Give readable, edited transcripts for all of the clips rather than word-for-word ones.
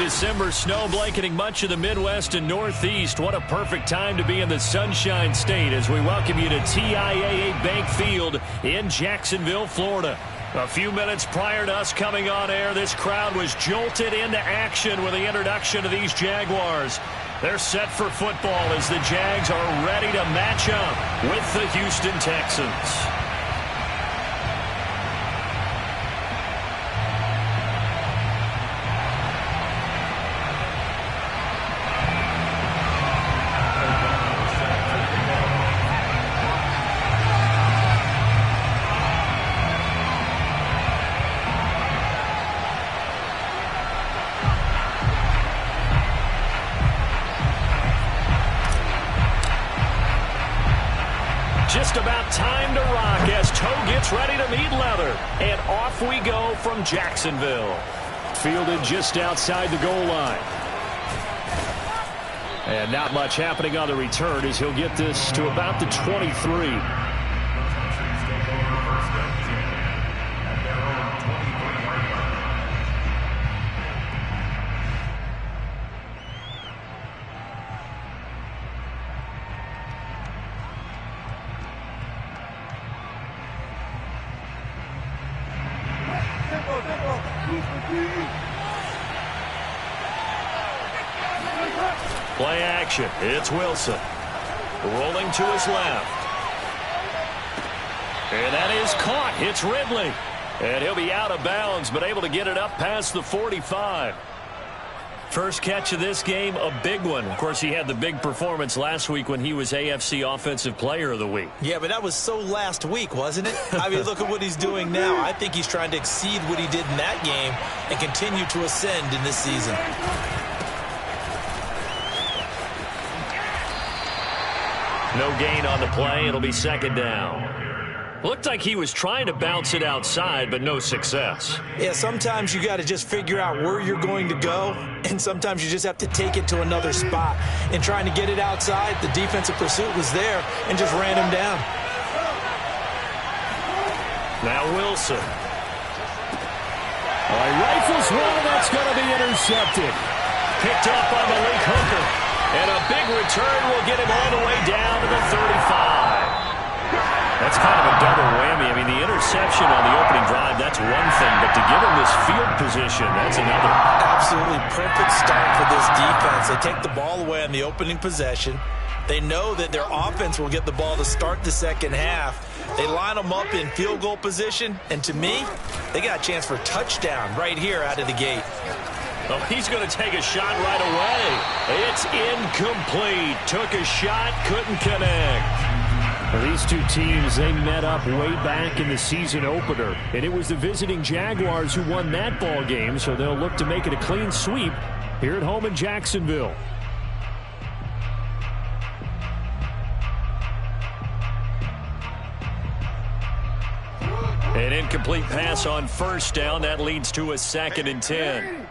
December snow blanketing much of the Midwest and Northeast. What a perfect time to be in the Sunshine State as we welcome you to TIAA Bank Field in Jacksonville, Florida. A few minutes prior to us coming on air, this crowd was jolted into action with the introduction of these Jaguars. They're set for football as the Jags are ready to match up with the Houston Texans. Just about time to rock as toe gets ready to meet leather. And off we go from Jacksonville. Fielded just outside the goal line. And not much happening on the return as he'll get this to about the 23. Play action. It's Wilson. Rolling to his left. And that is caught. It's Ridley. And he'll be out of bounds, but able to get it up past the 45. First catch of this game, a big one. Of course, he had the big performance last week when he was AFC Offensive Player of the Week. Yeah, but that was so last week, wasn't it? I mean, look at what he's doing now. I think he's trying to exceed what he did in that game and continue to ascend in this season. No gain on the play. It'll be second down. Looked like he was trying to bounce it outside, but no success. Yeah, sometimes you got to just figure out where you're going to go, and sometimes you just have to take it to another spot. And trying to get it outside, the defensive pursuit was there and just ran him down. Now Wilson. Rifles one, that's going to be intercepted. Picked up by Malik Hooker. And a big return will get him all the way down to the 35. That's kind of a double whammy. I mean, the interception on the opening drive, that's one thing. But to give him this field position, that's another. Absolutely perfect start for this defense. They take the ball away on the opening possession. They know that their offense will get the ball to start the second half. They line them up in field goal position. And to me, they got a chance for a touchdown right here out of the gate. Oh, he's going to take a shot right away. It's incomplete. Took a shot, couldn't connect. Well, these two teams, they met up way back in the season opener. And it was the visiting Jaguars who won that ball game, so they'll look to make it a clean sweep here at home in Jacksonville. An incomplete pass on first down. That leads to a 2nd and 10.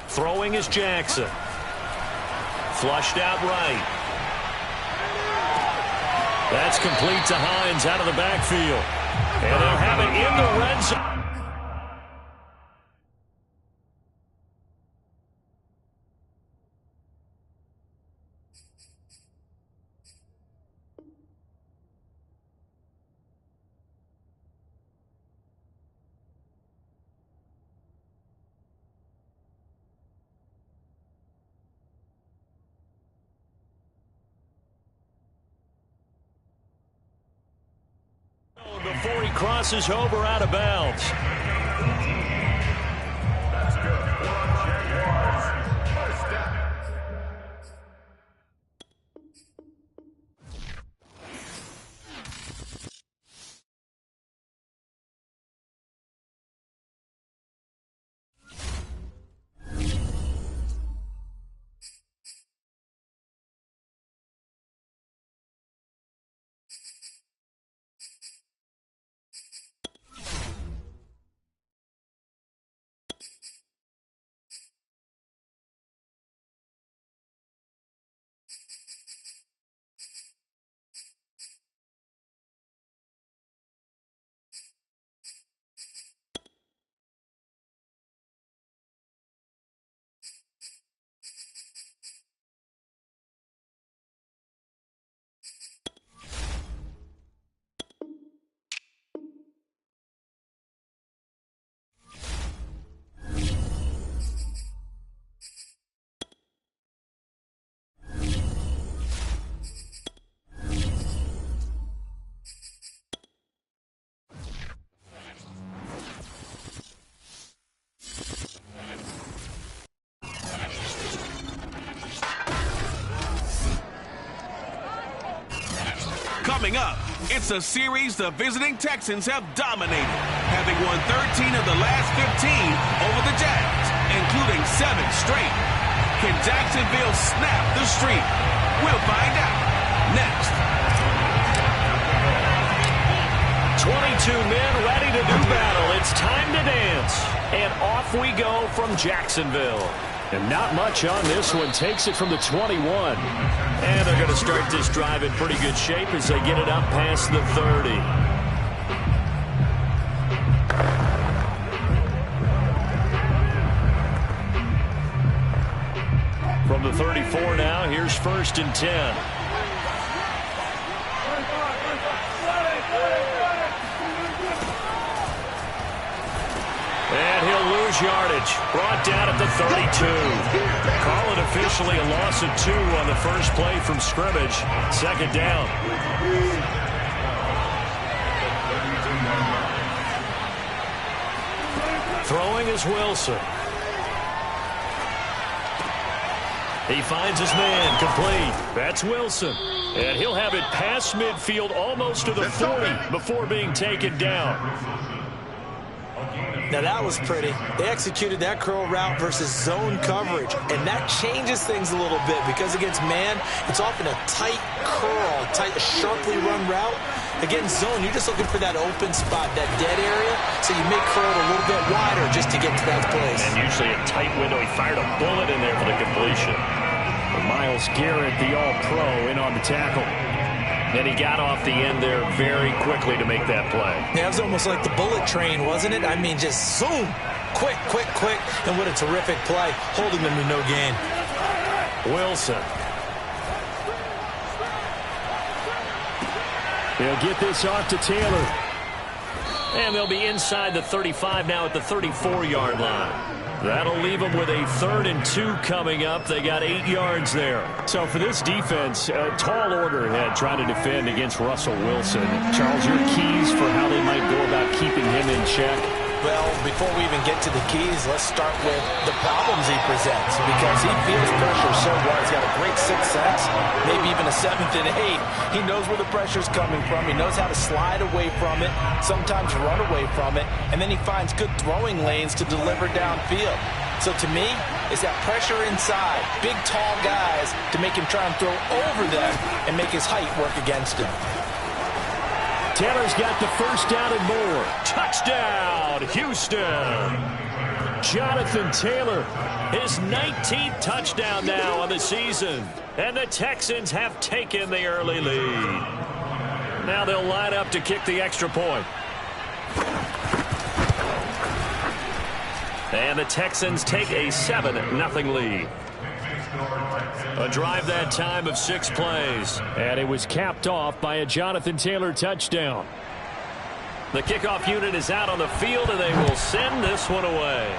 Throwing is Jackson. Flushed out right. That's complete to Hines out of the backfield. And they'll have it in the red zone. Before he crosses over out of bounds. Coming up, it's a series the visiting Texans have dominated, having won 13 of the last 15 over the Jags, including 7 straight. Can Jacksonville snap the streak? We'll find out next. 22 men ready to do battle. It's time to dance. And off we go from Jacksonville. And not much on this one. Takes it from the 21. And they're going to start this drive in pretty good shape as they get it up past the 30. From the 34 now, here's 1st and 10. And he'll lose yardage. Brought down at the 32. Call it officially a loss of 2 on the first play from scrimmage. 2nd down. Throwing is Wilson. He finds his man, complete. That's Wilson. And he'll have it past midfield almost to the 40 before being taken down. Now that was pretty. They executed that curl route versus zone coverage, and that changes things a little bit because against man, it's often a tight curl, sharply run route. Against zone, you're just looking for that open spot, that dead area, so you make curl a little bit wider just to get to that place. And usually a tight window. He fired a bullet in there for the completion. Myles Garrett, the All-Pro, in on the tackle. And he got off the end there very quickly to make that play. Yeah, it was almost like the bullet train, wasn't it? I mean, just zoom. Quick, quick, quick. And what a terrific play, holding them to no gain. Wilson. They'll get this off to Taylor. And they'll be inside the 35 now at the 34-yard line. That'll leave them with a 3rd and 2 coming up. They got 8 yards there. So for this defense, a tall order ahead trying to defend against Russell Wilson. Charles, your keys for how they might go about keeping him in check? Well, before we even get to the keys, let's start with the problems he presents because he feels pressure so well. He's got a great 6th sense, maybe even a 7th and 8. He knows where the pressure's coming from. He knows how to slide away from it, sometimes run away from it, and then he finds good throwing lanes to deliver downfield. So to me, it's that pressure inside, big, tall guys to make him try and throw over them and make his height work against him. Taylor's got the 1st down and more. Touchdown, Houston. Jonathan Taylor. His 19th touchdown now on the season. And the Texans have taken the early lead. Now they'll line up to kick the extra point. And the Texans take a 7-0 lead. A drive that time of 6 plays. And it was capped off by a Jonathan Taylor touchdown. The kickoff unit is out on the field, and they will send this one away.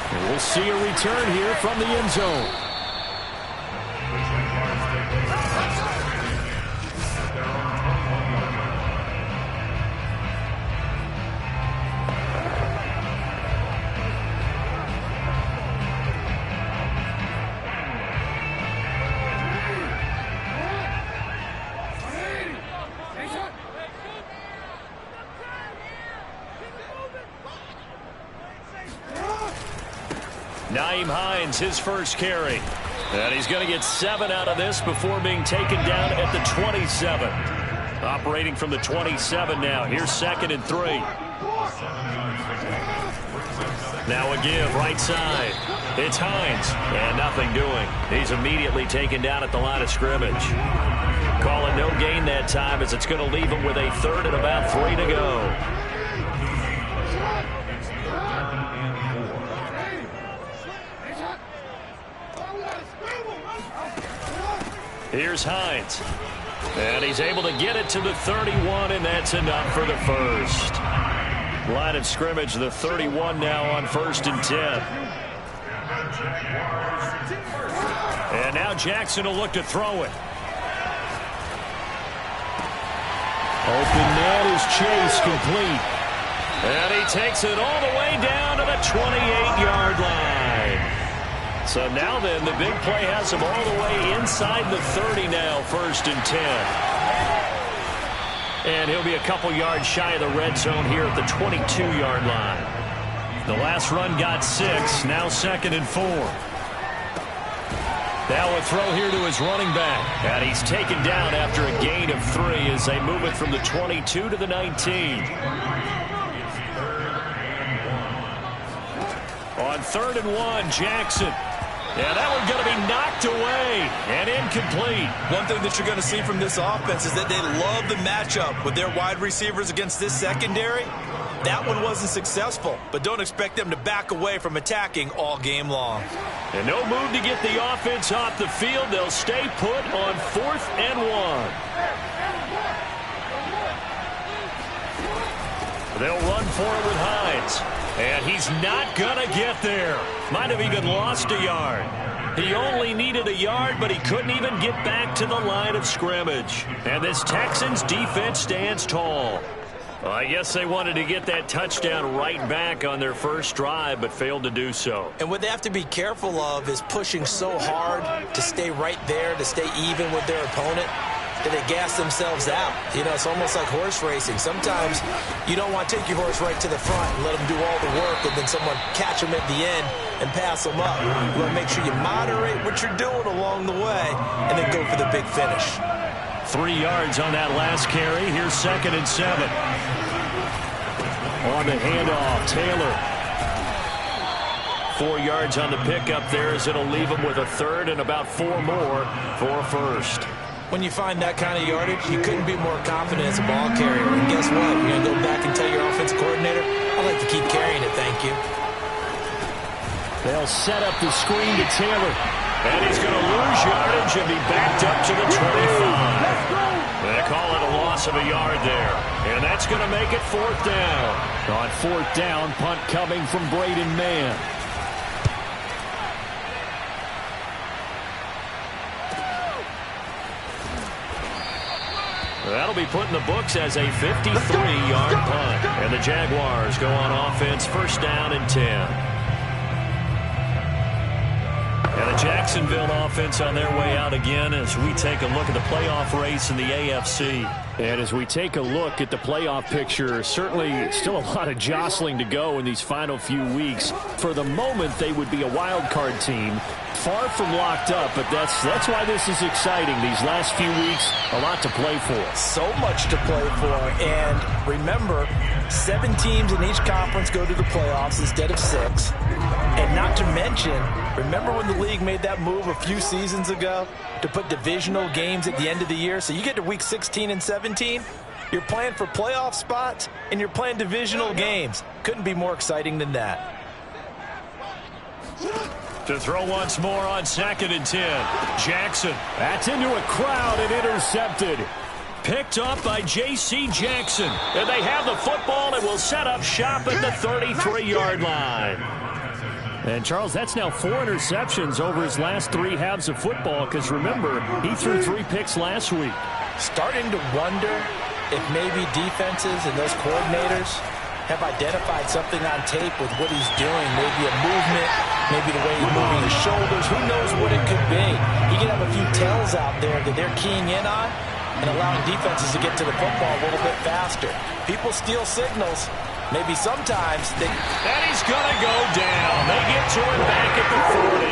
And we'll see a return here from the end zone. Nyheim Hines, his first carry. And he's going to get 7 out of this before being taken down at the 27. Operating from the 27 now. Here's 2nd and 3. Now a give, right side. It's Hines. And nothing doing. He's immediately taken down at the line of scrimmage. Calling no gain that time as it's going to leave him with a 3rd and about 3 to go. Here's Hines. And he's able to get it to the 31, and that's enough for the 1st. Line of scrimmage, the 31 now on 1st and 10. And now Jackson will look to throw it. Open man is Chase, complete. And he takes it all the way down to the 28-yard line. So now then, the big play has him all the way inside the 30 now, 1st and 10. And he'll be a couple yards shy of the red zone here at the 22-yard line. The last run got 6, now 2nd and 4. Now a throw here to his running back. And he's taken down after a gain of 3 as they move it from the 22 to the 19. On 3rd and 1, Jackson. Yeah, that one's going to be knocked away and incomplete. One thing that you're going to see from this offense is that they love the matchup with their wide receivers against this secondary. That one wasn't successful, but don't expect them to back away from attacking all game long. And no move to get the offense off the field. They'll stay put on 4th and 1. They'll run for it with Hines. And he's not going to get there. Might have even lost a yard. He only needed a yard, but he couldn't even get back to the line of scrimmage. And this Texans defense stands tall. Well, I guess they wanted to get that touchdown right back on their first drive, but failed to do so. And what they have to be careful of is pushing so hard to stay right there, to stay even with their opponent, that they gas themselves out. You know, it's almost like horse racing. Sometimes you don't want to take your horse right to the front and let them do all the work and then someone catch them at the end and pass them up. You want to make sure you moderate what you're doing along the way and then go for the big finish. 3 yards on that last carry. Here's 2nd and 7. On the handoff, Taylor. 4 yards on the pickup there as it'll leave him with a 3rd and about 4 more for a 1st. When you find that kind of yardage, you couldn't be more confident as a ball carrier. And guess what? You're going to go back and tell your offensive coordinator, I'd like to keep carrying it, thank you. They'll set up the screen to Taylor. And he's going to lose yardage and be backed up to the 25. They call it a loss of a yard there. And that's going to make it 4th down. On 4th down, punt coming from Braden Mann. That'll be put in the books as a 53-yard punt. And the Jaguars go on offense, 1st down and 10. And the Jacksonville offense on their way out again as we take a look at the playoff race in the AFC. And as we take a look at the playoff picture, certainly still a lot of jostling to go in these final few weeks. For the moment, they would be a wild card team. Far from locked up, but that's why this is exciting. These last few weeks, a lot to play for. So much to play for. And remember, 7 teams in each conference go to the playoffs instead of 6. And not to mention, remember when the league made that move a few seasons ago to put divisional games at the end of the year? So you get to week 16 and 17, you're playing for playoff spots, and you're playing divisional games. Couldn't be more exciting than that. To throw once more on 2nd and 10. Jackson. That's into a crowd and intercepted. Picked up by J.C. Jackson. And they have the football and will set up shop at the 33-yard line. And, Charles, that's now 4 interceptions over his last 3 halves of football because, remember, he threw 3 picks last week. Starting to wonder if maybe defenses and those coordinators have identified something on tape with what he's doing. Maybe a movement, maybe the way he's moving his shoulders. Who knows what it could be? He could have a few tells out there that they're keying in on and allowing defenses to get to the football a little bit faster. People steal signals. Maybe sometimes they... And he's going to go down. They get to him back at the 40.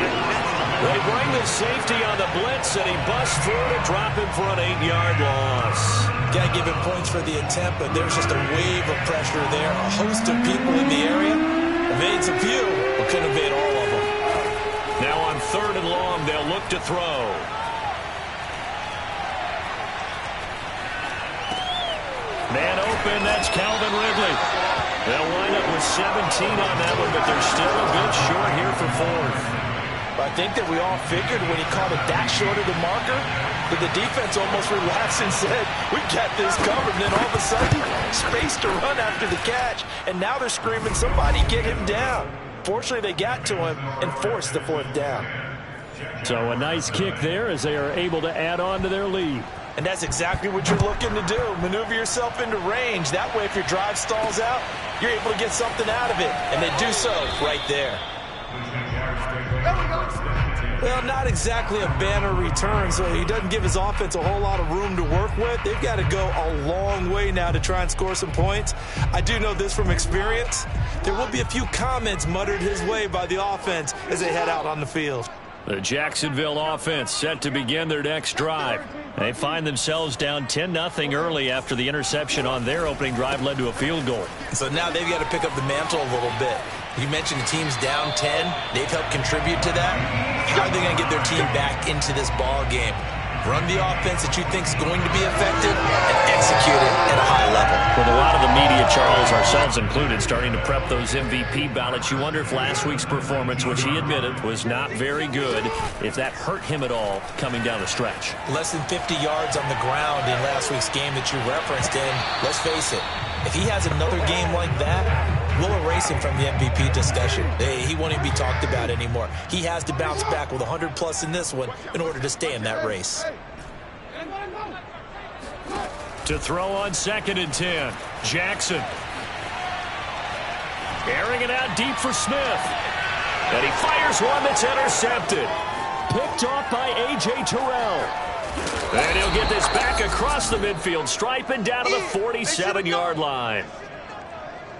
They bring the safety on the blitz, and he busts through to drop him for an 8-yard loss. Got to give him points for the attempt, but there's just a wave of pressure there. A host of people in the area. Evades a few, but couldn't evade all of them. Now on 3rd and long, they'll look to throw. Man open, that's Calvin Ridley. They'll line up with 17 on that one, but they're still a bit short here for 4th. I think that we all figured when he called it that short of the marker, that the defense almost relaxed and said, we got this covered. And then all of a sudden, space to run after the catch. And now they're screaming, somebody get him down. Fortunately, they got to him and forced the 4th down. So a nice kick there as they are able to add on to their lead. And that's exactly what you're looking to do. Maneuver yourself into range. That way, if your drive stalls out, you're able to get something out of it. And they do so right there. There we go. Well, not exactly a banner return, so he doesn't give his offense a whole lot of room to work with. They've got to go a long way now to try and score some points. I do know this from experience. There will be a few comments muttered his way by the offense as they head out on the field. The Jacksonville offense set to begin their next drive. They find themselves down 10-0 early after the interception on their opening drive led to a field goal. So now they've got to pick up the mantle a little bit. You mentioned the team's down 10. They've helped contribute to that. How are they going to get their team back into this ball game? Run the offense that you think is going to be effective and execute it at a high level. With a lot of the media, Charles, ourselves included, starting to prep those MVP ballots, you wonder if last week's performance, which he admitted was not very good, if that hurt him at all coming down the stretch. Less than 50 yards on the ground in last week's game that you referenced, and let's face it, if he has another game like that, we'll erase him from the MVP discussion. He won't even be talked about anymore. He has to bounce back with 100+ in this one in order to stay in that race. To throw on 2nd and 10, Jackson. Airing it out deep for Smith. And he fires one that's intercepted. Picked off by A.J. Terrell. And he'll get this back across the midfield stripe and down to the 47-yard line.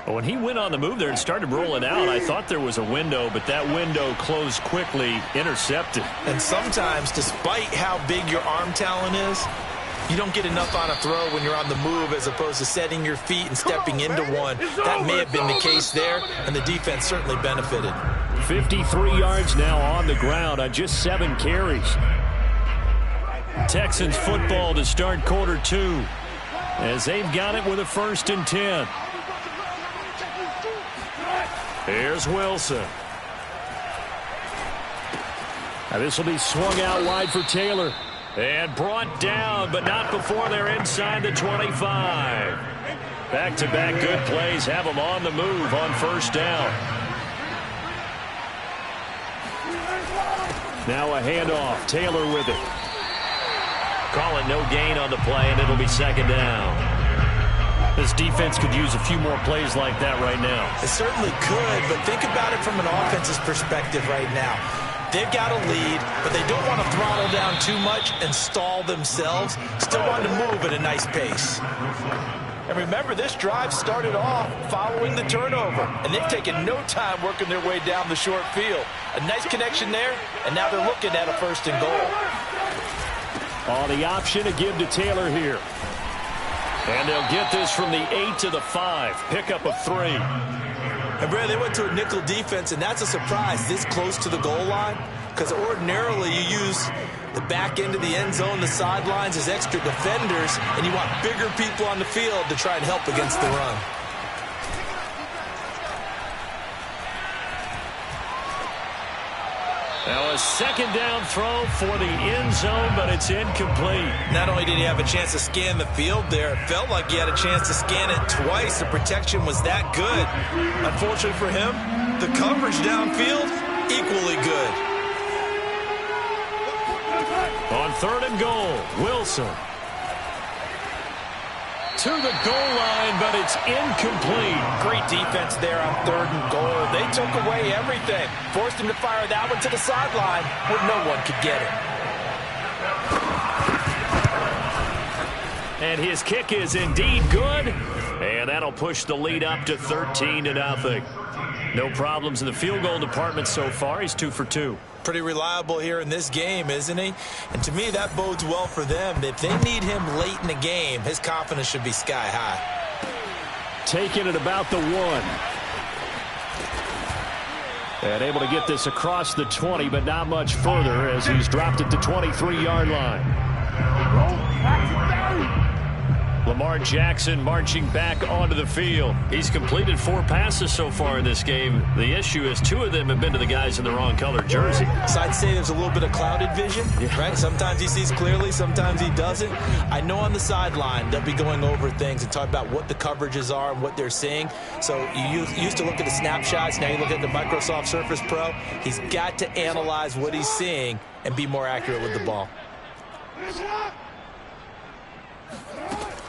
When he went on the move there and started rolling out, I thought there was a window, but that window closed quickly, intercepted. And sometimes, despite how big your arm talent is, you don't get enough on a throw when you're on the move as opposed to setting your feet and stepping into one. That may have been the case there, and the defense certainly benefited. 53 yards now on the ground on just 7 carries. Texans football to start quarter 2 as they've got it with a 1st and 10. Here's Wilson. Now this will be swung out wide for Taylor. And brought down, but not before they're inside the 25. Back-to-back good plays have them on the move on 1st down. Now a handoff. Taylor with it. Call it no gain on the play, and it'll be 2nd down. This defense could use a few more plays like that right now. It certainly could, but think about it from an offense's perspective right now. They've got a lead, but they don't want to throttle down too much and stall themselves. Still want to move at a nice pace. And remember, this drive started off following the turnover, and they've taken no time working their way down the short field. A nice connection there, and now they're looking at a 1st and goal. Oh, the option to give to Taylor here. And they'll get this from the 8 to the 5. Pickup of 3. And Brad, they went to a nickel defense, and that's a surprise this close to the goal line, because ordinarily you use the back end of the end zone, the sidelines as extra defenders, and you want bigger people on the field to try and help against the run. Now a 2nd down throw for the end zone, but it's incomplete. Not only did he have a chance to scan the field there, it felt like he had a chance to scan it twice. The protection was that good. Unfortunately for him, the coverage downfield, equally good. On 3rd and goal, Wilson. To the goal line, but it's incomplete. Great defense there on 3rd and goal. They took away everything. Forced him to fire that one to the sideline where no one could get it. And his kick is indeed good. And that'll push the lead up to 13-0. No problems in the field goal department so far. He's 2 for 2. Pretty reliable here in this game, isn't he? And to me, that bodes well for them. If they need him late in the game, his confidence should be sky high. Taking it about the 1. And able to get this across the 20, but not much further as he's dropped at the 23-yard line. Lamar Jackson marching back onto the field. He's completed 4 passes so far in this game. The issue is 2 of them have been to the guys in the wrong color jersey. So I'd say there's a little bit of clouded vision, right? Sometimes he sees clearly, sometimes he doesn't. I know on the sideline they'll be going over things and talk about what the coverages are and what they're seeing. So you used to look at the snapshots, now you look at the Microsoft Surface Pro. He's got to analyze what he's seeing and be more accurate with the ball.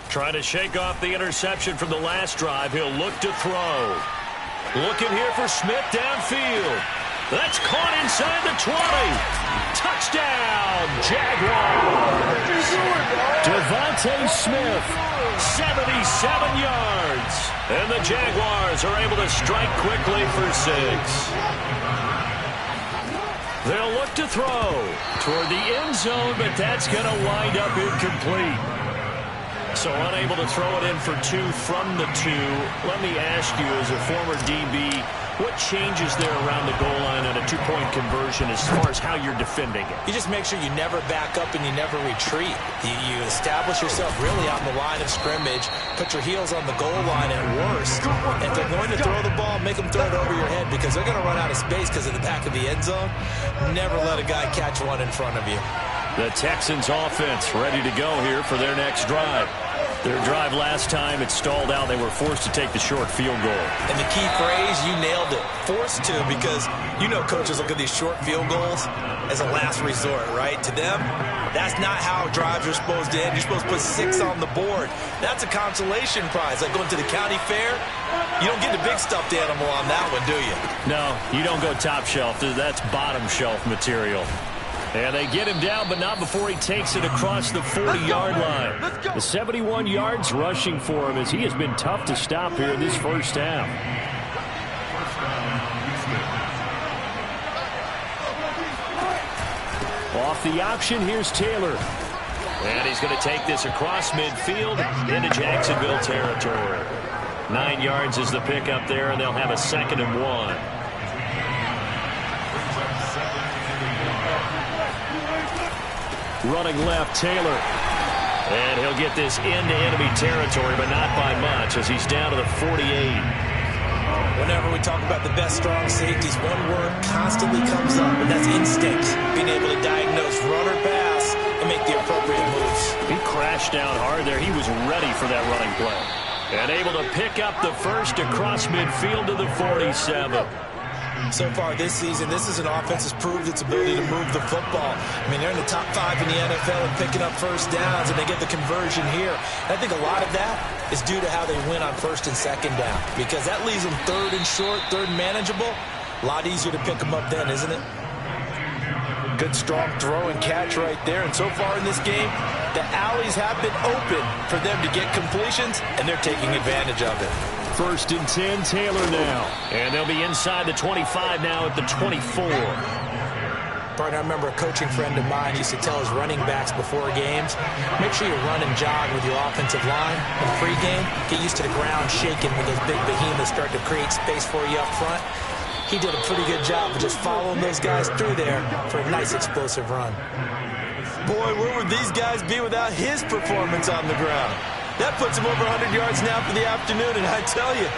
Trying to shake off the interception from the last drive. He'll look to throw. Looking here for Smith downfield. That's caught inside the 20. Touchdown, Jaguars. Devontae Smith, 77 yards. And the Jaguars are able to strike quickly for 6. They'll look to throw toward the end zone, but that's going to wind up incomplete. So unable to throw it in for 2 from the 2. Let me ask you, as a former DB, what changes there around the goal line on a 2-point conversion as far as how you're defending it? You just make sure you never back up and you never retreat. You establish yourself really on the line of scrimmage, put your heels on the goal line at worst. If they're going to throw the ball, make them throw it over your head because they're going to run out of space because of the back of the end zone. Never let a guy catch one in front of you. The Texans offense ready to go here for their next drive. Their drive last time, it stalled out. They were forced to take the short field goal. And the key phrase, you nailed it, forced to, because you know coaches look at these short field goals as a last resort, right? To them, that's not how drives are supposed to end. You're supposed to put 6 on the board. That's a consolation prize. Like going to the county fair, you don't get the big stuffed animal on that one, do you? No, you don't go top shelf. That's bottom shelf material. And they get him down, but not before he takes it across the 40-yard line. The 71 yards rushing for him as he has been tough to stop here in this first half. Off the option, here's Taylor. And he's going to take this across midfield into Jacksonville territory. 9 yards is the pickup there, and they'll have a 2nd and 1. Running left, Taylor. And he'll get this into enemy territory, but not by much as he's down to the 48. Whenever we talk about the best strong safeties, one word constantly comes up, and that's instinct. Being able to diagnose run or pass and make the appropriate moves. He crashed down hard there. He was ready for that running play. And able to pick up the first across midfield to the 47. So far this season, this is an offense that's proved its ability to move the football. I mean, they're in the top 5 in the NFL and picking up first downs, and they get the conversion here. And I think a lot of that is due to how they win on 1st and 2nd down, because that leaves them 3rd and short, 3rd and manageable. A lot easier to pick them up then, isn't it? Good strong throw and catch right there. And so far in this game, the alleys have been open for them to get completions, and they're taking advantage of it. 1st and 10, Taylor now. And they'll be inside the 25 now at the 24. Partner, I remember a coaching friend of mine used to tell his running backs before games, make sure you run and jog with your offensive line in pregame. Get used to the ground shaking when those big behemoths start to create space for you up front. He did a pretty good job of just following those guys through there for a nice explosive run. Boy, where would these guys be without his performance on the ground? That puts him over 100 yards now for the afternoon, and I tell you,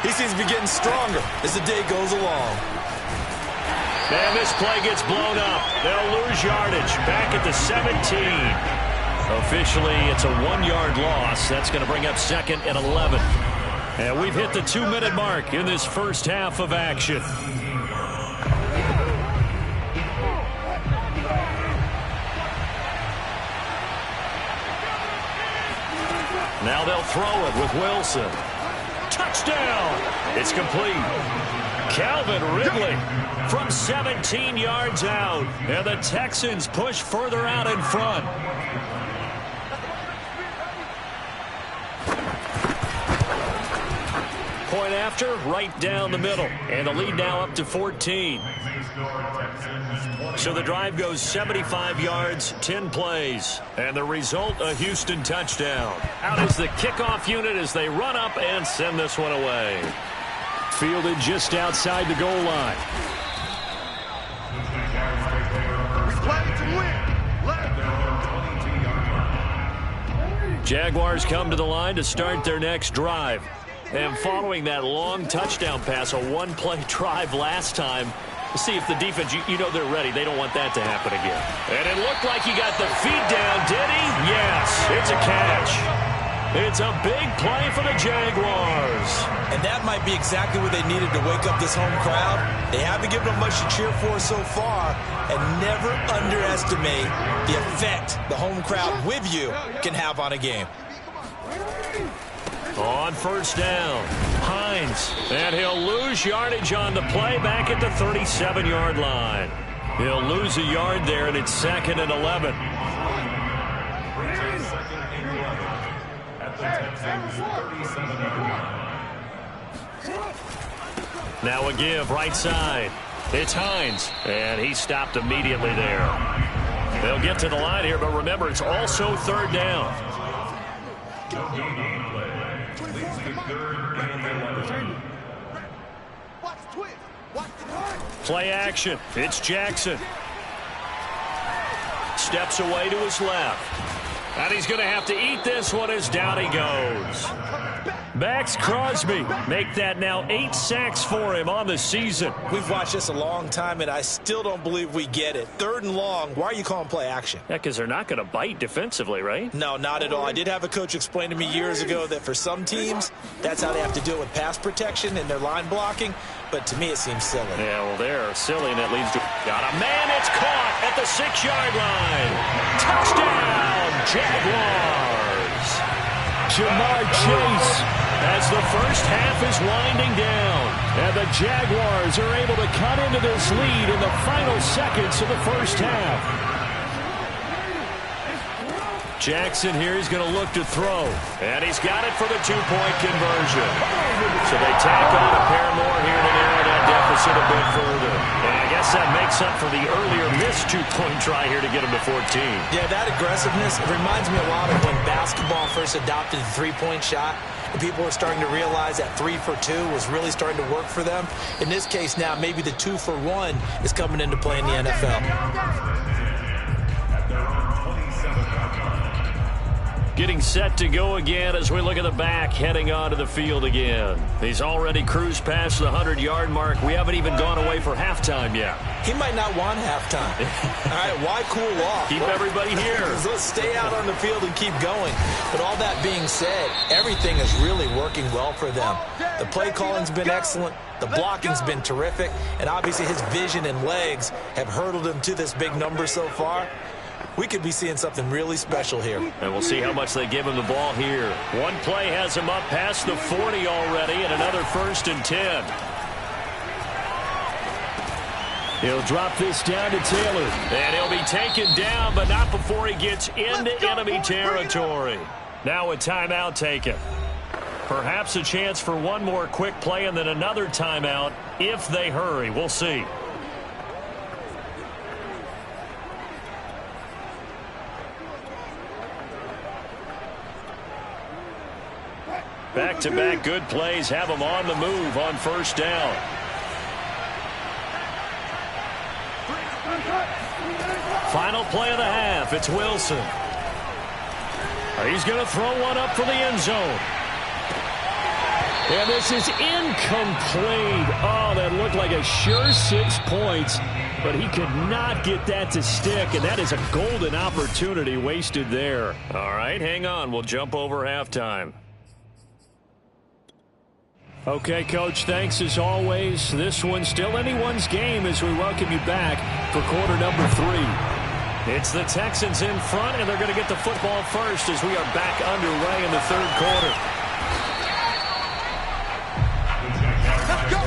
he seems to be getting stronger as the day goes along. And this play gets blown up. They'll lose yardage back at the 17. Officially, it's a 1-yard loss. That's going to bring up 2nd and 11. And we've hit the 2-minute mark in this first half of action. Now they'll throw it with Wilson. Touchdown! It's complete. Calvin Ridley from 17 yards out. And the Texans push further out in front. Point after, right down the middle. And the lead now up to 14. So the drive goes 75 yards, 10 plays. And the result, a Houston touchdown. Out is the kickoff unit as they run up and send this one away. Fielded just outside the goal line. Jaguars come to the line to start their next drive. And following that long touchdown pass, a one-play drive last time, we'll see if the defense, you know they're ready. They don't want that to happen again. And it looked like he got the feet down, did he? Yes, it's a catch. It's a big play for the Jaguars. And that might be exactly what they needed to wake up this home crowd. They haven't given them much to cheer for so far. And never underestimate the effect the home crowd with you can have on a game. On first down, Hines. And he'll lose yardage on the play back at the 37-yard line. He'll lose a yard there, and it's 2nd and 11. Now a give right side. It's Hines, and he stopped immediately there. They'll get to the line here, but remember, it's also 3rd down. Play action. It's Jackson. Steps away to his left. And he's going to have to eat this one as down he goes. Max Crosby make that now 8 sacks for him on the season. We've watched this a long time, and I still don't believe we get it. 3rd and long, why are you calling play action? Yeah, because they're not going to bite defensively, right? No, not at all. I did have a coach explain to me years ago that for some teams, that's how they have to deal with pass protection and their line blocking. But to me, it seems silly. Yeah, well, they're silly, and that leads to... Got a man, it's caught at the 6-yard line. Touchdown, Jaguars. Jamar Chase as the first half is winding down. And the Jaguars are able to cut into this lead in the final seconds of the first half. Jackson here is going to look to throw. And he's got it for the 2-point conversion. So they tack on a pair more here to narrow that deficit a bit further. And I guess that makes up for the earlier missed 2-point try here to get him to 14. Yeah, that aggressiveness, it reminds me a lot of when basketball first adopted the 3-point shot. And people were starting to realize that 3 for 2 was really starting to work for them. In this case now, maybe the 2 for 1 is coming into play in the NFL. Getting set to go again as we look at the back heading onto the field again. He's already cruised past the 100-yard mark. We haven't even gone away for halftime yet. He might not want halftime. All right, why cool off? Keep everybody here. Let's stay out on the field and keep going. But all that being said, everything is really working well for them. The play calling's been excellent. The blocking's been terrific. And obviously his vision and legs have hurdled him to this big number so far. We could be seeing something really special here. And we'll see how much they give him the ball here. One play has him up past the 40 already, and another 1st and 10. He'll drop this down to Taylor. And he'll be taken down, but not before he gets into enemy territory. Now a timeout taken. Perhaps a chance for one more quick play and then another timeout if they hurry. We'll see. Back-to-back good plays have them on the move on 1st down. Final play of the half. It's Wilson. He's going to throw one up for the end zone. And this is incomplete. Oh, that looked like a sure 6 points, but he could not get that to stick, and that is a golden opportunity wasted there. All right, hang on. We'll jump over halftime. Okay, Coach, thanks as always. This one's still anyone's game as we welcome you back for quarter number 3. It's the Texans in front, and they're going to get the football first as we are back underway in the 3rd quarter. Let's go!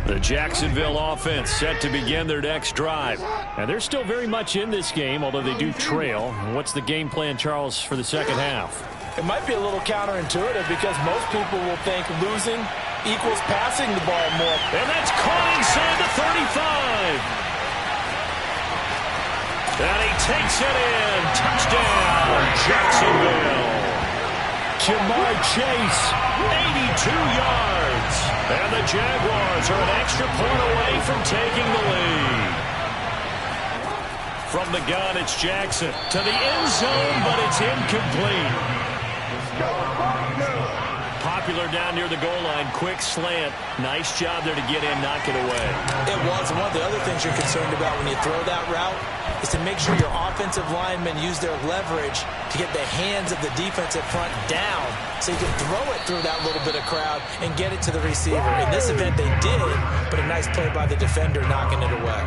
The Jacksonville offense set to begin their next drive. And they're still very much in this game, although they do trail. What's the game plan, Charles, for the second half? It might be a little counterintuitive because most people will think losing equals passing the ball more. And that's caught inside the 35. And he takes it in. Touchdown, Jacksonville. Jamar Chase, 82 yards. And the Jaguars are an extra point away from taking the lead. From the gun, it's Jackson to the end zone, but it's incomplete. Popular down near the goal line. Quick slant. Nice job there to get in, knock it away. It was. And one of the other things you're concerned about when you throw that route is to make sure your offensive linemen use their leverage to get the hands of the defensive front down so you can throw it through that little bit of crowd and get it to the receiver. In this event, they did, but a nice play by the defender knocking it away.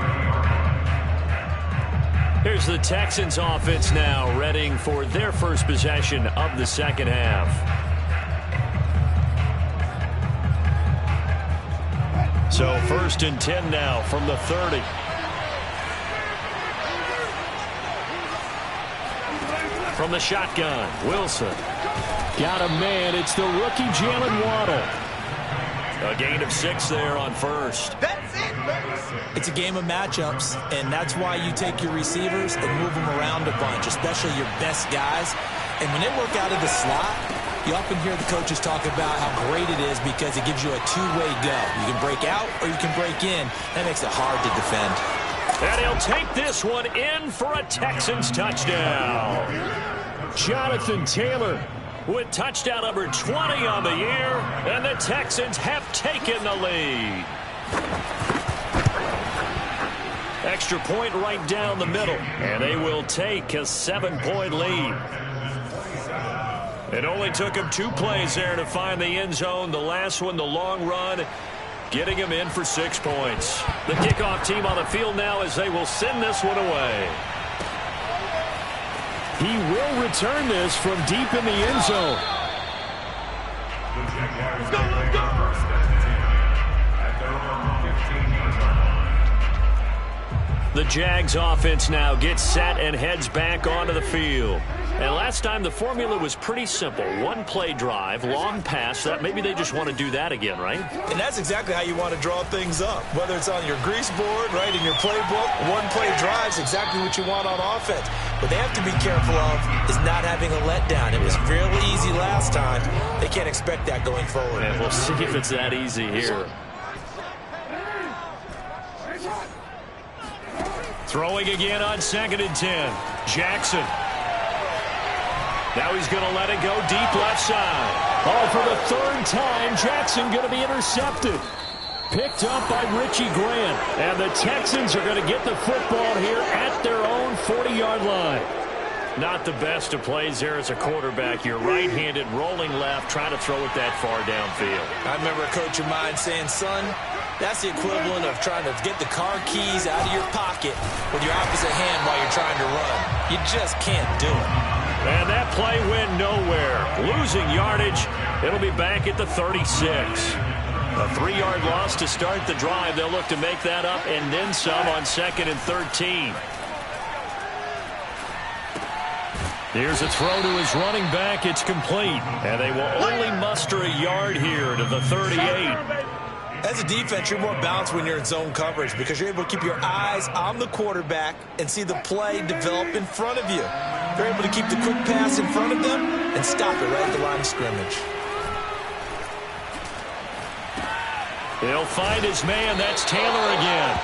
Here's the Texans offense now, readying for their first possession of the second half. So 1st and 10 now from the 30. From the shotgun, Wilson. Got a man. It's the rookie Jalen Waddle. A gain of 6 there on first. It's a game of matchups, and that's why you take your receivers and move them around a bunch, especially your best guys. And when they work out of the slot, you often hear the coaches talk about how great it is because it gives you a two-way go. You can break out or you can break in. That makes it hard to defend. And he'll take this one in for a Texans touchdown. Jonathan Taylor with touchdown number 20 on the year, and the Texans have taken the lead. Extra point right down the middle, and they will take a 7-point lead. It only took him 2 plays there to find the end zone. The last one, the long run, getting him in for 6 points. The kickoff team on the field now as they will send this one away. He will return this from deep in the end zone. The Jags offense now gets set and heads back onto the field. And last time the formula was pretty simple. 1-play drive, long pass. That maybe they just want to do that again, right? And that's exactly how you want to draw things up. Whether it's on your grease board, right, in your playbook, 1-play drive's exactly what you want on offense. What they have to be careful of is not having a letdown. It was fairly easy last time. They can't expect that going forward. And we'll see if it's that easy here. Throwing again on 2nd and 10. Jackson. Now he's going to let it go deep left side. Oh, for the 3rd time, Jackson going to be intercepted. Picked up by Richie Grant. And the Texans are going to get the football here at their own 40-yard line. Not the best of plays there as a quarterback. You're right-handed, rolling left, trying to throw it that far downfield. I remember a coach of mine saying, son, that's the equivalent of trying to get the car keys out of your pocket with your opposite hand while you're trying to run. You just can't do it. And that play went nowhere. Losing yardage. It'll be back at the 36. A 3-yard loss to start the drive. They'll look to make that up and then some on 2nd and 13. Here's a throw to his running back. It's complete. And they will only muster a yard here to the 38. As a defense, you're more balanced when you're in zone coverage because you're able to keep your eyes on the quarterback and see the play develop in front of you. They're able to keep the quick pass in front of them and stop it right at the line of scrimmage. He'll find his man. That's Taylor again.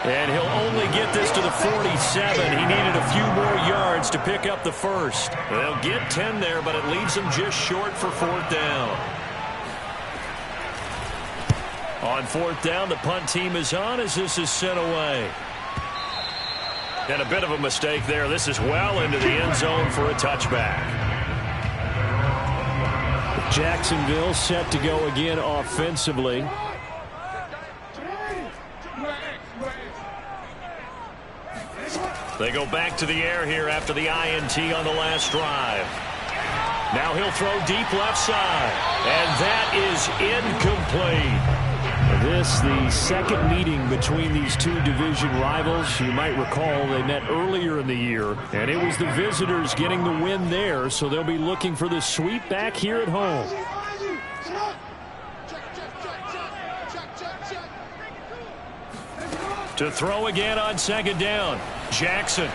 And he'll only get this to the 47. He needed a few more yards to pick up the first. They'll get 10 there, but it leaves them just short for 4th down. On 4th down, the punt team is on as this is sent away. And a bit of a mistake there. This is well into the end zone for a touchback. Jacksonville set to go again offensively. They go back to the air here after the INT on the last drive. Now he'll throw deep left side. And that is incomplete. This, the second meeting between these two division rivals. You might recall they met earlier in the year, and it was the visitors getting the win there, so they'll be looking for the sweep back here at home. To throw again on 2nd down, Jackson.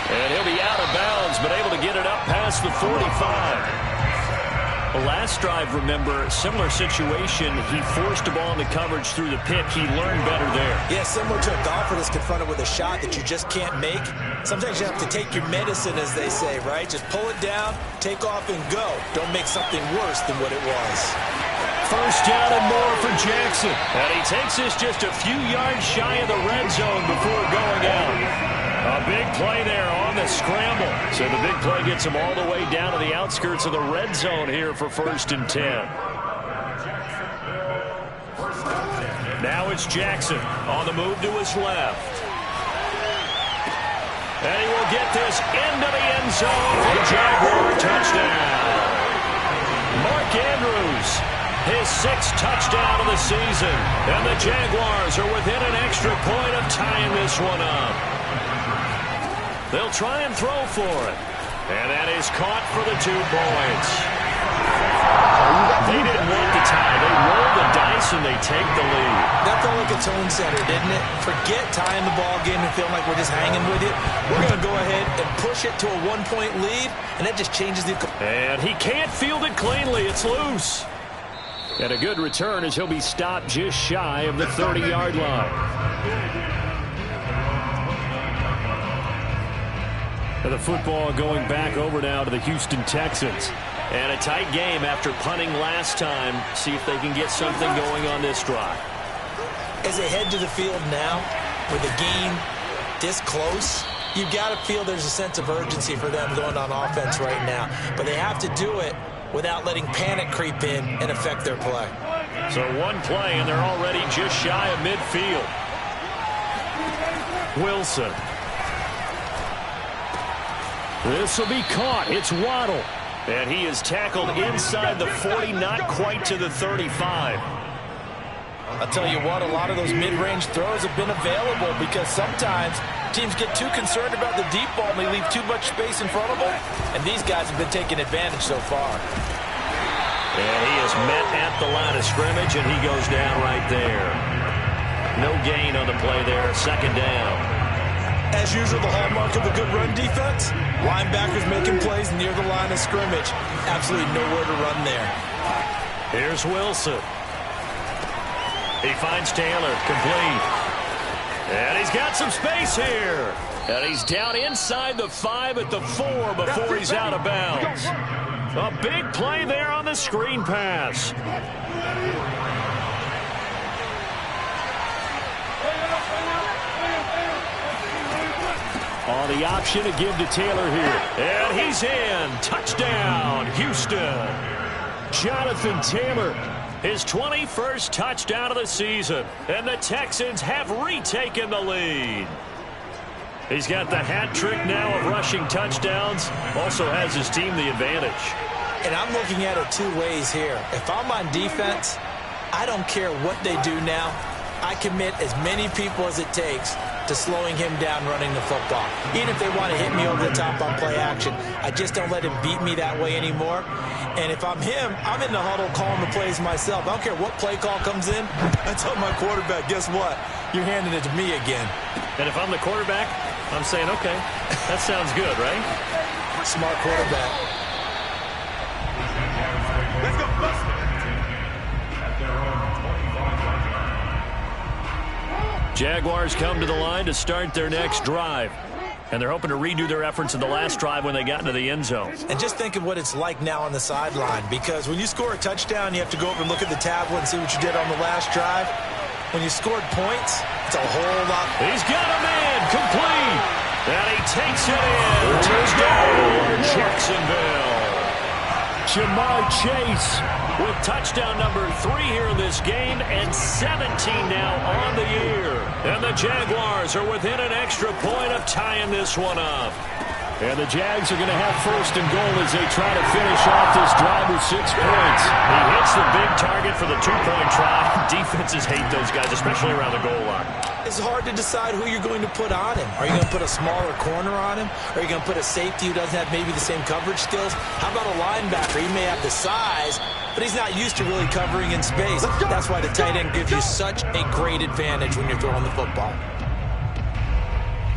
And he'll be out of bounds, but able to get it up past the 45. The last drive, remember, similar situation. He forced the ball into coverage through the pick. He learned better there. Yeah, similar to a golfer that's confronted with a shot that you just can't make. Sometimes you have to take your medicine, as they say, right? Just pull it down, take off, and go. Don't make something worse than what it was. 1st down and more for Jackson. And he takes this just a few yards shy of the red zone before going out. A big play there on the scramble. So the big play gets him all the way down to the outskirts of the red zone here for 1st and 10. Now it's Jackson on the move to his left. And he will get this into the end zone for the Jaguar touchdown. Mark Andrews, his 6th touchdown of the season. And the Jaguars are within an extra point of tying this one up. They'll try and throw for it. And that is caught for the 2 points. They didn't want the tie. They roll the dice and they take the lead. That felt like a tone setter, didn't it? Forget tying the ball game and feeling like we're just hanging with it. We're going to go ahead and push it to a 1-point lead, and that just changes the... And he can't field it cleanly. It's loose. And a good return as he'll be stopped just shy of the 30-yard line. And the football going back over now to the Houston Texans. And a tight game after punting last time. See if they can get something going on this drive. As they head to the field now, with the game this close, you've got to feel there's a sense of urgency for them going on offense right now. But they have to do it without letting panic creep in and affect their play. So 1 play, and they're already just shy of midfield. Wilson. This will be caught. It's Waddle. And he is tackled inside the 40, not quite to the 35. I'll tell you what, a lot of those mid-range throws have been available because sometimes teams get too concerned about the deep ball and they leave too much space in front of them. And these guys have been taking advantage so far. And he is met at the line of scrimmage, and he goes down right there. No gain on the play there. 2nd down. As usual, the hallmark of a good run defense, linebackers making plays near the line of scrimmage. Absolutely nowhere to run there. Here's Wilson. He finds Taylor, complete. And he's got some space here. And he's down inside the 5 at the 4 before he's out of bounds. A big play there on the screen pass. On the option to give to Taylor here. And he's in. Touchdown, Houston. Jonathan Taylor, his 21st touchdown of the season. And the Texans have retaken the lead. He's got the hat trick now of rushing touchdowns. Also has his team the advantage. And I'm looking at it 2 ways here. If I'm on defense, I don't care what they do now. I commit as many people as it takes to slowing him down running the football. Even if they want to hit me over the top on play action, I just don't let him beat me that way anymore. And if I'm him, I'm in the huddle calling the plays myself. I don't care what play call comes in. I tell my quarterback, guess what? You're handing it to me again. And if I'm the quarterback, I'm saying, okay, that sounds good, right? Smart quarterback. Let's go, Buster. Jaguars come to the line to start their next drive. And they're hoping to redo their efforts in the last drive when they got into the end zone. And just think of what it's like now on the sideline, because when you score a touchdown, you have to go over and look at the tablet and see what you did on the last drive. When you scored points, it's a whole lot. He's got a man, complete. And he takes it in. Touchdown, Jacksonville. Jamar Chase with touchdown number 3 here in this game, and 17 now on the year. And the Jaguars are within an extra point of tying this one up. And the Jags are going to have 1st and goal as they try to finish off this drive with 6 points. He hits the big target for the 2-point try. Defenses hate those guys, especially around the goal line. It's hard to decide who you're going to put on him. Are you going to put a smaller corner on him? Are you going to put a safety who doesn't have maybe the same coverage skills? How about a linebacker? He may have the size, but he's not used to really covering in space. That's why the tight end gives you such a great advantage when you're throwing the football.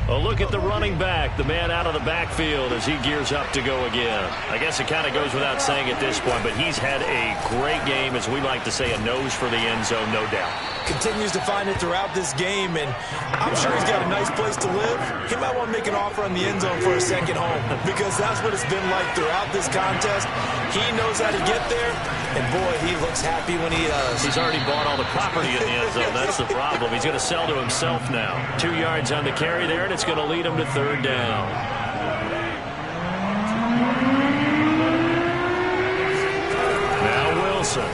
A look at the running back, the man out of the backfield as he gears up to go again. I guess it kind of goes without saying at this point, but he's had a great game, as we like to say, a nose for the end zone, no doubt. Continues to find it throughout this game, and I'm sure he's got a nice place to live. He might want to make an offer on the end zone for a second home, because that's what it's been like throughout this contest. He knows how to get there, and boy, he looks happy when he does. He's already bought all the property in the end zone. That's the problem. He's going to sell to himself now. 2 yards on the carry there, and it's that's going to lead them to third down. Now Wilson.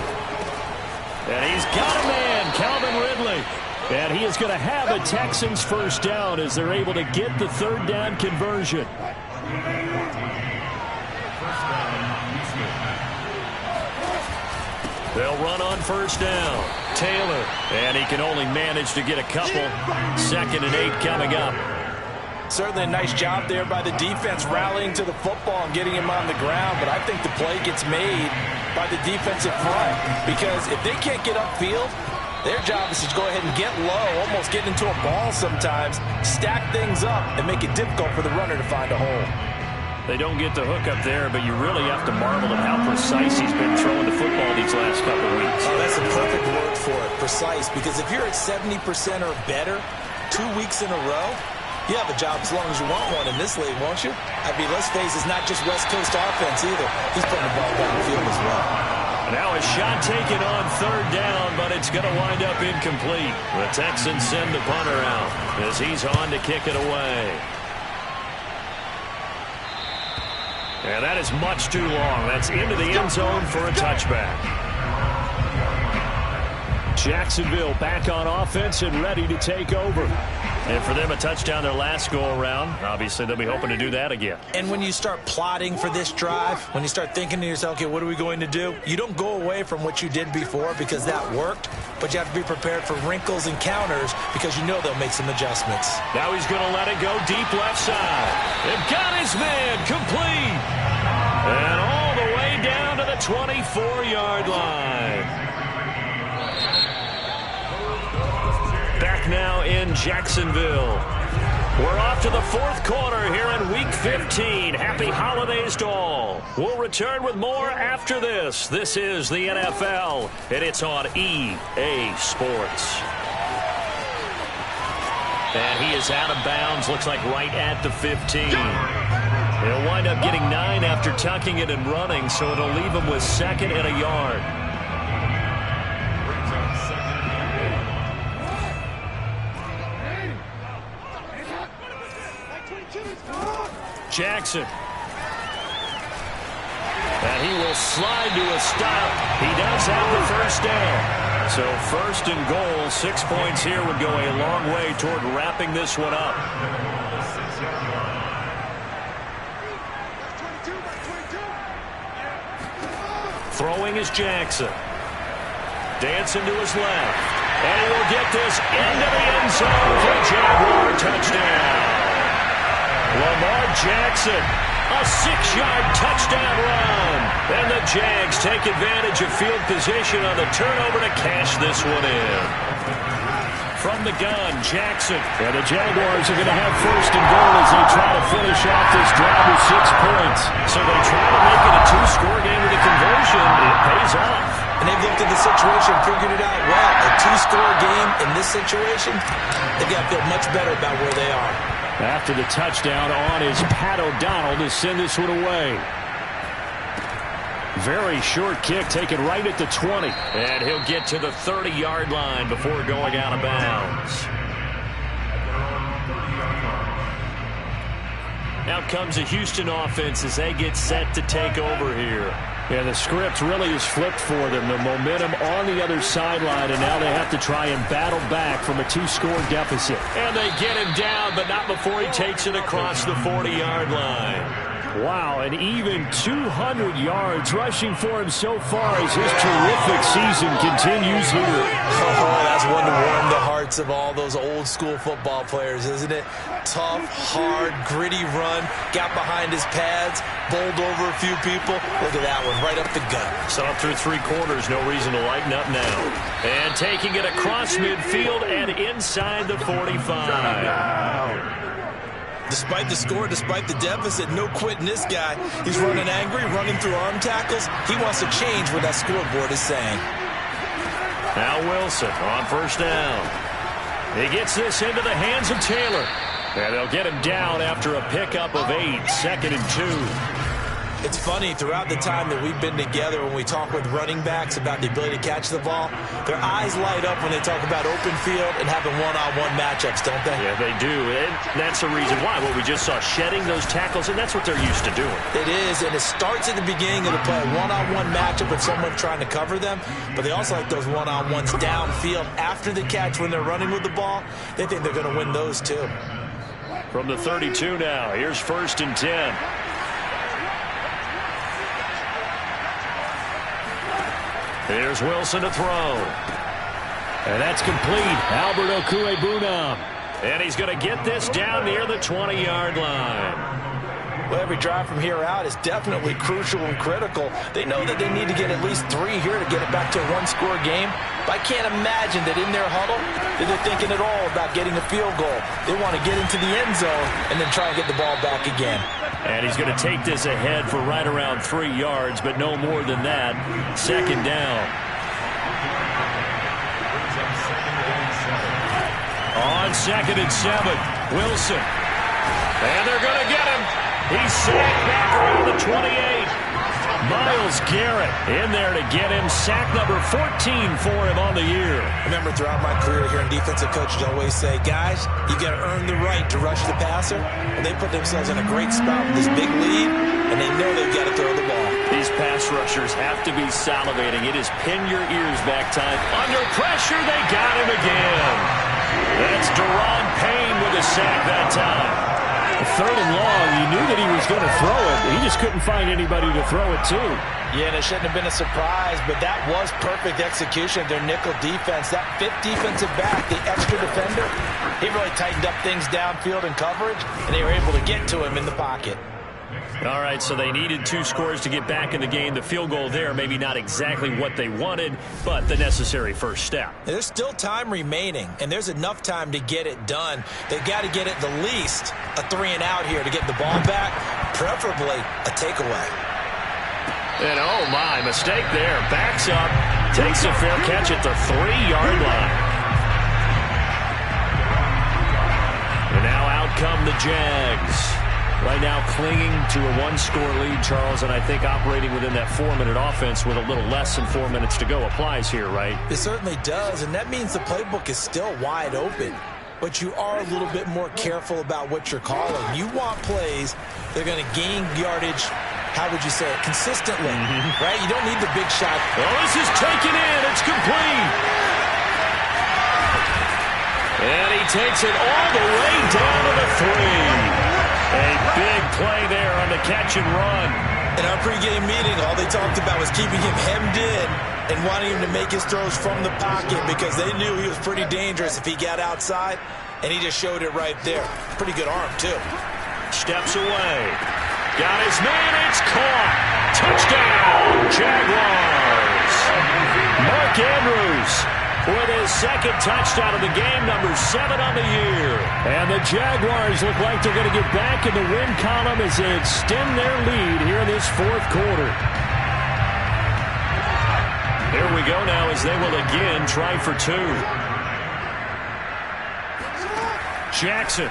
And he's got a man, Calvin Ridley. And he is going to have a Texans first down as they're able to get the third down conversion. They'll run on first down. Taylor. And he can only manage to get a couple. 2nd and 8 coming up. Certainly a nice job there by the defense rallying to the football and getting him on the ground. But I think the play gets made by the defensive front. Because if they can't get upfield, their job is to go ahead and get low, almost get into a ball sometimes, stack things up, and make it difficult for the runner to find a hole. They don't get the hook up there, but you really have to marvel at how precise he's been throwing the football these last couple of weeks. Oh, that's a perfect word for it, precise, because if you're at 70% or better 2 weeks in a row, you have a job as long as you want one in this league, won't you? I mean, let's face it, it's not just West Coast offense either. He's putting the ball downfield as well. Now a shot taken on third down, but it's going to wind up incomplete. The Texans send the punter out as he's on to kick it away. And that is much too long. That's into the end zone for a touchback. Jacksonville back on offense and ready to take over. And for them, a touchdown their last go-around. Obviously, they'll be hoping to do that again. And when you start plotting for this drive, when you start thinking to yourself, okay, what are we going to do? You don't go away from what you did before because that worked, but you have to be prepared for wrinkles and counters because you know they'll make some adjustments. Now he's going to let it go deep left side. They've got his man complete. And all the way down to the 24-yard line. Back now in Jacksonville. We're off to the fourth quarter here in Week 15. Happy holidays to all. We'll return with more after this. This is the NFL, and it's on EA Sports. And he is out of bounds, looks like right at the 15. He'll wind up getting 9 after tucking it and running, so it'll leave him with 2nd and a yard. Jackson. And he will slide to a stop. He does have the first down. So 1st and goal, 6 points here would go a long way toward wrapping this one up. Throwing is Jackson. Dancing to his left. And he will get this into the end zone for a Jaguar touchdown. Lamar Jackson, a 6-yard touchdown run. And the Jags take advantage of field position on the turnover to cash this one in. From the gun, Jackson. And the Jaguars are going to have 1st and goal as they try to finish off this drive with 6 points. So they try to make it a 2-score game with a conversion. It pays off. And they've looked at the situation, figured it out well. A 2-score game in this situation, they've got to feel much better about where they are. After the touchdown on is Pat O'Donnell to send this one away. Very short kick taken right at the 20. And he'll get to the 30-yard line before going out of bounds. Out comes the Houston offense as they get set to take over here. Yeah, the script really is flipped for them. The momentum on the other sideline, and now they have to try and battle back from a 2-score deficit. And they get him down, but not before he takes it across the 40-yard line. Wow, and even 200 yards rushing for him so far as his terrific season continues here. Oh, that's one to warm the hearts of all those old-school football players, isn't it? Tough, hard, gritty run, got behind his pads, bowled over a few people. Look at that one, right up the gut. So up through 3 quarters, no reason to lighten up now. And taking it across midfield and inside the 45. Despite the score, despite the deficit, no quitting this guy. He's running angry, running through arm tackles. He wants to change what that scoreboard is saying. Now Wilson on 1st down. He gets this into the hands of Taylor. And they'll get him down after a pickup of 8, 2nd and 2. It's funny, throughout the time that we've been together, when we talk with running backs about the ability to catch the ball, their eyes light up when they talk about open field and having one-on-one matchups, don't they? Yeah, they do. And that's the reason why. Well, we just saw shedding those tackles, and that's what they're used to doing. It is, and it starts at the beginning of the play. One-on-one matchup with someone trying to cover them, but they also like those one-on-ones downfield after the catch when they're running with the ball. They think they're going to win those too. From the 32 now, here's 1st and 10. Here's Wilson to throw. And that's complete. Albert Okwuegbunam. And he's going to get this down near the 20-yard line. Well, every drive from here out is definitely crucial and critical. They know that they need to get at least 3 here to get it back to a one-score game. But I can't imagine that in their huddle that they're thinking at all about getting a field goal. They want to get into the end zone and then try and get the ball back again. And he's going to take this ahead for right around 3 yards, but no more than that. 2nd down. On 2nd and 7, Wilson. And they're going to get him. He's sacked back around the 28. Myles Garrett in there to get him. Sack number 14 for him on the year. Remember, throughout my career here in defensive coaches always say, guys, you got to earn the right to rush the passer. And they put themselves in a great spot with this big lead, and they know they've got to throw the ball. These pass rushers have to be salivating. It is pin your ears back time. Under pressure, they got him again. That's Deron Payne with a sack that time. 3rd and long, you knew that he was going to throw it. He just couldn't find anybody to throw it to. Yeah, and it shouldn't have been a surprise, but that was perfect execution of their nickel defense. That 5th defensive back, the extra defender, he really tightened up things downfield in coverage, and they were able to get to him in the pocket. All right, so they needed 2 scores to get back in the game. The field goal there, maybe not exactly what they wanted, but the necessary first step. There's still time remaining, and there's enough time to get it done. They've got to get at the least a 3-and-out here to get the ball back, preferably a takeaway. And oh my, mistake there. Backs up, takes a fair catch at the 3-yard line. And now out come the Jags. Right now clinging to a 1-score lead, Charles, and I think operating within that 4-minute offense with a little less than 4 minutes to go applies here, right? It certainly does, and that means the playbook is still wide open. But you are a little bit more careful about what you're calling. You want plays that are going to gain yardage, how would you say it, consistently, right? You don't need the big shot. Well, this is taken in. It's complete. And he takes it all the way down to the 3. A big play there on the catch and run. In our pregame meeting, all they talked about was keeping him hemmed in and wanting him to make his throws from the pocket because they knew he was pretty dangerous if he got outside, and he just showed it right there. Pretty good arm, too. Steps away. Got his man. It's caught. Touchdown, Jaguars. Mark Andrews with his 2nd touchdown of the game, number 7 on the year. And the Jaguars look like they're going to get back in the win column as they extend their lead here in this 4th quarter. Here we go now as they will again try for 2. Jackson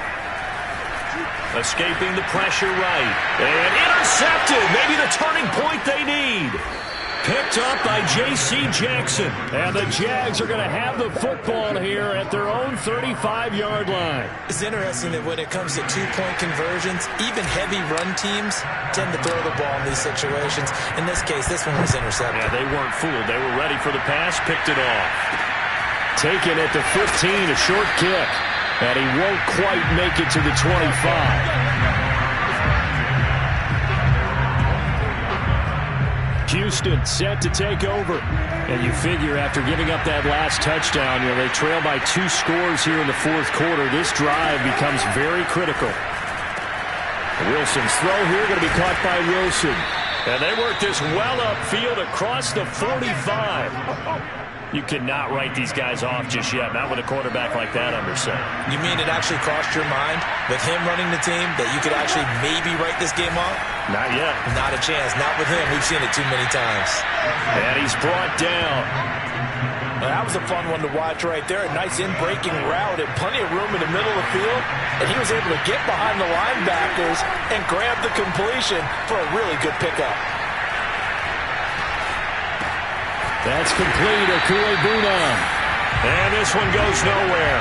escaping the pressure right. And intercepted. Maybe the turning point they need. Picked up by J.C. Jackson. And the Jags are going to have the football here at their own 35-yard line. It's interesting that when it comes to 2-point conversions, even heavy run teams tend to throw the ball in these situations. In this case, this one was intercepted. Yeah, they weren't fooled. They were ready for the pass, picked it off. Taken at the 15, a short kick. And he won't quite make it to the 25. Houston set to take over. And you figure after giving up that last touchdown, they trail by 2 scores here in the 4th quarter. This drive becomes very critical. Wilson's throw here going to be caught by Wilson. And they work this well upfield across the 45. You cannot write these guys off just yet, not with a quarterback like that under center. You mean it actually crossed your mind with him running the team that you could actually maybe write this game off? Not yet. Not a chance. Not with him. We've seen it too many times. And he's brought down. That was a fun one to watch right there. A nice in-breaking route and plenty of room in the middle of the field. And he was able to get behind the linebackers and grab the completion for a really good pickup. That's complete. Okuebuna. And this one goes nowhere.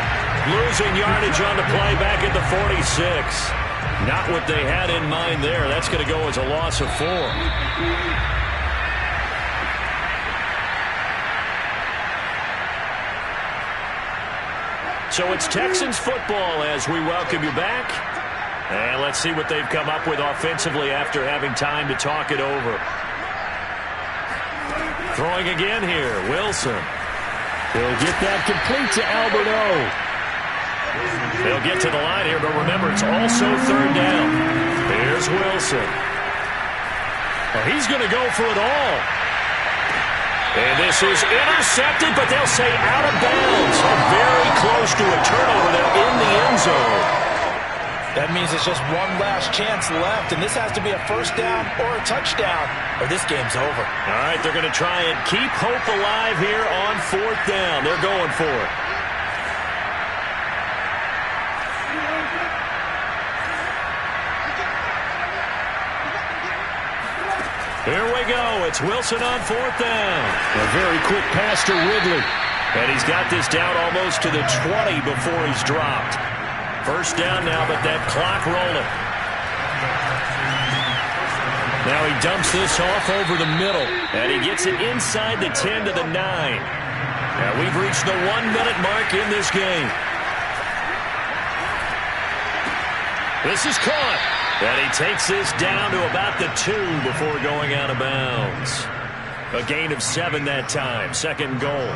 Losing yardage on the play back at the 46. Not what they had in mind there. That's going to go as a loss of 4. So it's Texans football as we welcome you back. And let's see what they've come up with offensively after having time to talk it over. Throwing again here, Wilson. He'll get that complete to Alberto. They'll get to the line here, but remember, it's also 3rd down. Here's Wilson. Well, he's going to go for it all. And this is intercepted, but they'll say out of bounds. Very close to a turnover there in the end zone. That means it's just one last chance left, and this has to be a 1st down or a touchdown, or this game's over. All right, they're going to try and keep hope alive here on 4th down. They're going for it. Here we go. It's Wilson on 4th down. A very quick pass to Ridley. And he's got this down almost to the 20 before he's dropped. 1st down now, but that clock rolling. Now he dumps this off over the middle, and he gets it inside the 10 to the 9. Now we've reached the 1-minute mark in this game. This is caught, and he takes this down to about the 2 before going out of bounds. A gain of 7 that time, 2nd and goal.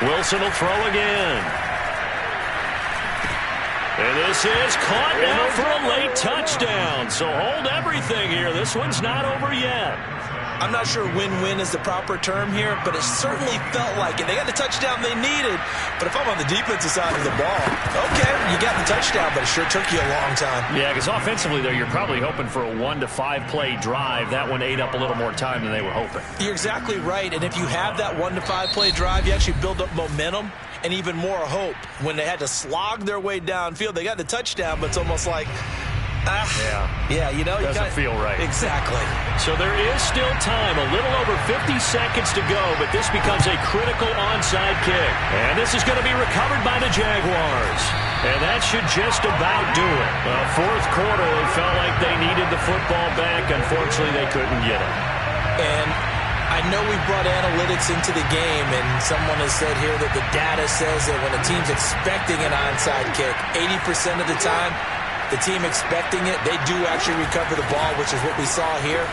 Wilson will throw again. And this is caught now for a late touchdown. So hold everything here. This one's not over yet. I'm not sure win-win is the proper term here, but it certainly felt like it. They got the touchdown they needed, but if I'm on the defensive side of the ball, okay, you got the touchdown, but it sure took you a long time. Yeah, because offensively, though, you're probably hoping for a 1 to 5 play drive. That one ate up a little more time than they were hoping. You're exactly right, and if you have that 1 to 5 play drive, you actually build up momentum and even more hope. When they had to slog their way downfield, they got the touchdown, but it's almost like, yeah, you know, doesn't feel right. Exactly. So there is still time, a little over 50 seconds to go, but this becomes a critical onside kick. And this is going to be recovered by the Jaguars. And that should just about do it. Well, 4th quarter, they felt like they needed the football back. Unfortunately, they couldn't get it. And I know we brought analytics into the game, and someone has said here that the data says that when a team's expecting an onside kick, 80% of the time, the team expecting it, they do actually recover the ball, which is what we saw here.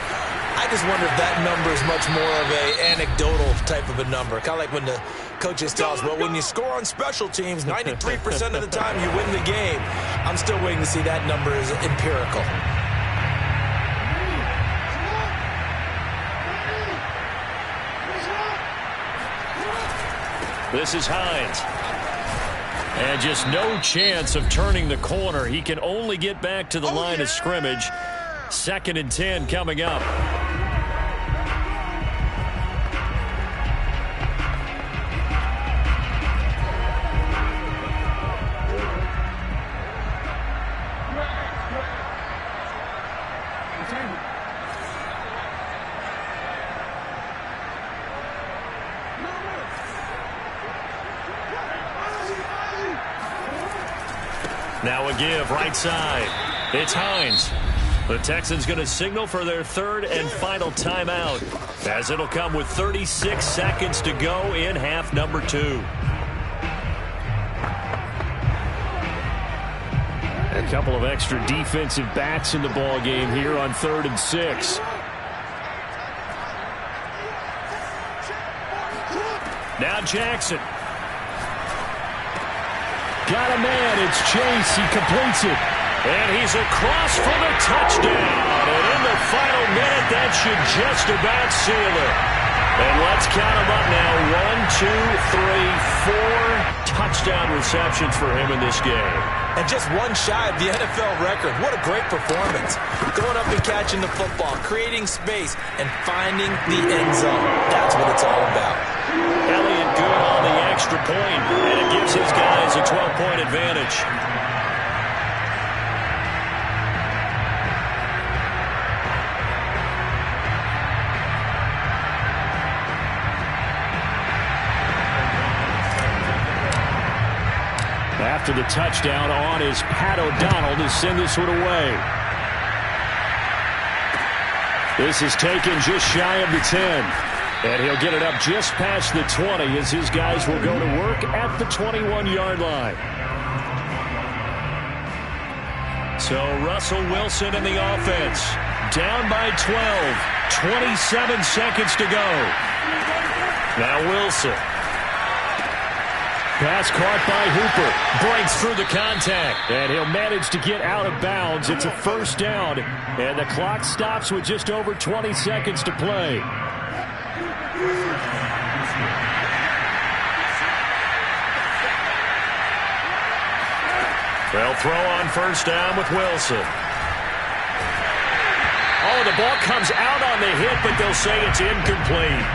I just wonder if that number is much more of a anecdotal type of a number. Kind of like when the coaches tell us, well, when you score on special teams, 93% of the time you win the game. I'm still waiting to see that number is empirical. This is Hines. And just no chance of turning the corner. He can only get back to the line of scrimmage. 2nd and 10 coming up. Now a give right side. It's Hines. The Texans going to signal for their 3rd and final timeout, as it'll come with 36 seconds to go in half number 2. A couple of extra defensive backs in the ball game here on 3rd and 6. Now Jackson. Got a man. It's Chase. He completes it. And he's across for the touchdown. And in the final minute, that should just about seal it. And let's count them up now. 1, 2, 3, 4 touchdown receptions for him in this game. And just one shy of the NFL record. What a great performance. Going up and catching the football, creating space, and finding the end zone. That's what it's all about. Elliott good on the extra point, and it gives his guys a 12-point advantage. After the touchdown on is Pat O'Donnell to send this one away. This is taken just shy of the 10. And he'll get it up just past the 20 as his guys will go to work at the 21-yard line. So Russell Wilson in the offense. Down by 12. 27 seconds to go. Now Wilson. Pass caught by Hooper. Breaks through the contact. And he'll manage to get out of bounds. It's a first down. And the clock stops with just over 20 seconds to play. They'll throw on first down with Wilson. Oh, the ball comes out on the hit, but they'll say it's incomplete.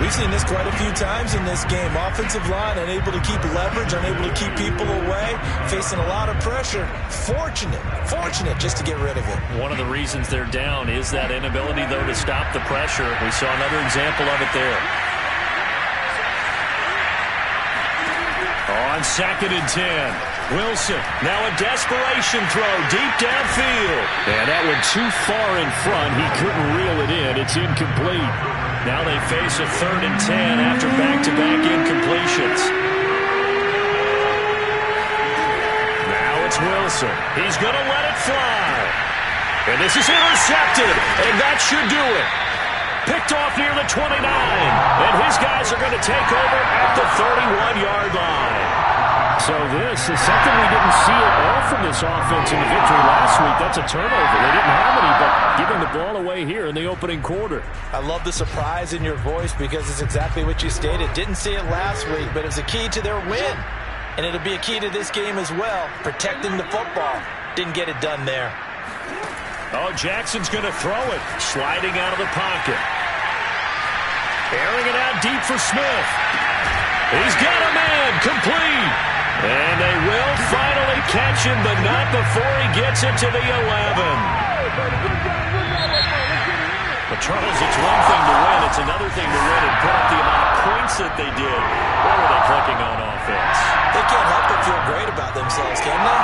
We've seen this quite a few times in this game. Offensive line unable to keep leverage, unable to keep people away, facing a lot of pressure. Fortunate just to get rid of it. One of the reasons they're down is that inability, though, to stop the pressure. We saw another example of it there. On 2nd and 10. Wilson, now a desperation throw deep downfield. And that one too far in front. He couldn't reel it in. It's incomplete. Now they face a 3rd and 10 after back-to-back incompletions. Now it's Wilson. He's going to let it fly. And this is intercepted. And that should do it. Picked off near the 29. And his guys are going to take over at the 31-yard line. So this is something we didn't see at all from this offense in the victory last week. That's a turnover. They didn't have any, but giving the ball away here in the opening quarter. I love the surprise in your voice because it's exactly what you stated. Didn't see it last week, but it was a key to their win. And it'll be a key to this game as well, protecting the football. Didn't get it done there. Oh, Jackson's going to throw it. Sliding out of the pocket. Airing it out deep for Smith. He's got a man. Complete. And they will finally catch him, but not before he gets it to the 11. But, Charles, it's one thing to win. It's another thing to win and put up the amount of points that they did. What were they clicking on offense? They can't help but feel great about themselves, can they?